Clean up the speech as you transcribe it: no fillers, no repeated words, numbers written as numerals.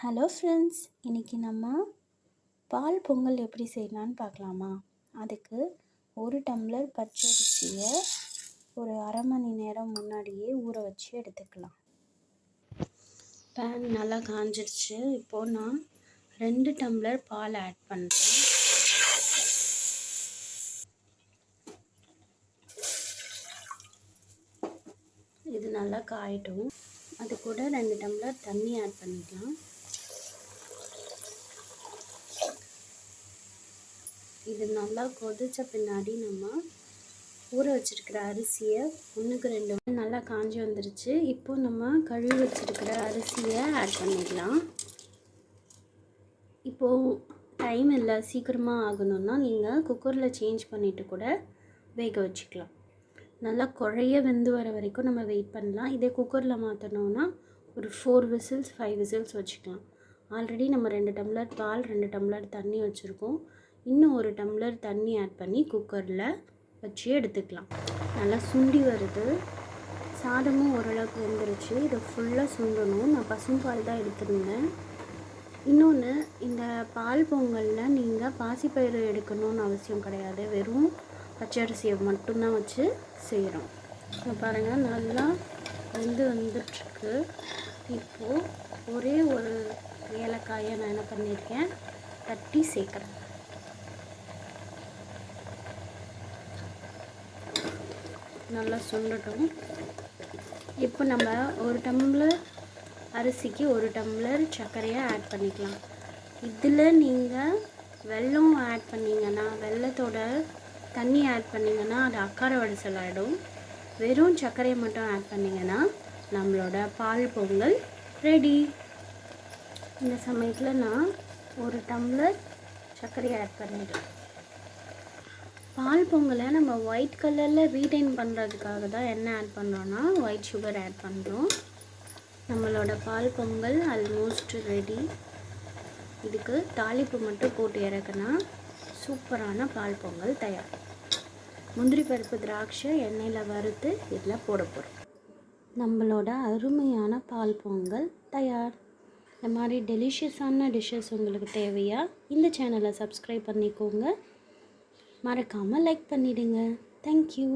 Hello friends, இன்றைக்கி நம்ம பால் பொங்கல் எப்படி செய்யலான்னு பார்க்கலாமா? அதுக்கு ஒரு டம்ளர் பச்சரிசியை ஒரு அரை மணி நேரம் முன்னாடியே ஊற வச்சு எடுத்துக்கலாம். பேன் நல்லா காஞ்சிடுச்சு. இப்போது நான் 2 டம்ளர் பால் ஆட் பண்ணுறேன். இது நல்லா காயட்டும். அது கூட 2 டம்ளர் தண்ணி ஆட் பண்ணிக்கலாம். இது நல்லா கொதித்த பின்னாடி நம்ம ஊற வச்சுருக்கிற அரிசியை 1க்கு 2 நல்லா காஞ்சி வந்துருச்சு. இப்போது நம்ம கழுவி வச்சுருக்கிற அரிசியை ஆட் பண்ணிடலாம். இப்போது டைம் இல்லை, சீக்கிரமாக ஆகணும்னா நீங்கள் குக்கரில் சேஞ்ச் பண்ணிவிட்டு கூட வேக வச்சுக்கலாம். நல்லா குழைய வெந்து வர வரைக்கும் நம்ம வெயிட் பண்ணலாம். இதே குக்கரில் மாற்றணுன்னா ஒரு 4 விசில்ஸ் 5 விசில்ஸ் வச்சுக்கலாம். ஆல்ரெடி நம்ம 2 டம்ளர் பால் 2 டம்ளர் தண்ணி வச்சுருக்கோம். இன்னும் 1 டம்ளர் தண்ணி ஆட் பண்ணி குக்கரில் வச்சு எடுத்துக்கலாம். நல்லா சுண்டி வருது. சாதமும் ஓரளவுக்கு வெந்துருச்சு. இதை ஃபுல்லாக சுண்டணும். நான் பசும்பால் தான் எடுத்துருந்தேன். இன்னொன்று, இந்த பால் பொங்கலில் நீங்கள் பாசிப்பயிறு எடுக்கணும்னு அவசியம் கிடையாது. வெறும் பச்சரிசியை மட்டும்தான் வச்சு செய்கிறோம். இப்போ பாருங்கள், நல்லா வெந்து வந்துட்டுருக்கு. இப்போது ஒரே ஒரு ஏலக்காயை நான் என்ன பண்ணியிருக்கேன், தட்டி சேர்க்குறேன். நல்லா சுண்டட்டும். இப்போ நம்ம 1 டம்ளர் அரிசிக்கு 1 டம்ளர் சர்க்கரையை ஆட் பண்ணிக்கலாம். இதில் நீங்கள் வெல்லம் ஆட் பண்ணிங்கன்னா, வெல்லத்தோட தண்ணி ஆட் பண்ணிங்கன்னா அது அக்கார வடிசல் ஆகிடும். வெறும் சர்க்கரையை மட்டும் ஆட் பண்ணிங்கன்னா நம்மளோட பால் பொங்கல் ரெடி. இந்த சமயத்தில் நான் 1 டம்ளர் சர்க்கரையை ஆட் பண்ணிடுறேன். பால் பொங்கலை நம்ம ஒயிட் கலரில் ரீடைன் பண்ணுறதுக்காக தான் என்ன ஆட் பண்ணுறோன்னா ஒயிட் சுகர் ஆட் பண்ணுறோம். நம்மளோட பால் பொங்கல் ஆல்மோஸ்ட் ரெடி. இதுக்கு தாளிப்பு மட்டும் போட்டு இறக்குனா சூப்பரான பால் பொங்கல் தயார். முந்திரி பருப்பு திராட்சை எண்ணெயில் வறுத்து இதில் போட போகிறோம். நம்மளோட அருமையான பால் பொங்கல் தயார். இந்த மாதிரி டெலிஷியஸான டிஷ்ஷஸ் உங்களுக்கு தேவையா? இந்த சேனலை சப்ஸ்கிரைப் பண்ணிக்கோங்க. மறக்காமல் லைக் பண்ணிவிடுங்க. தேங்க்யூ.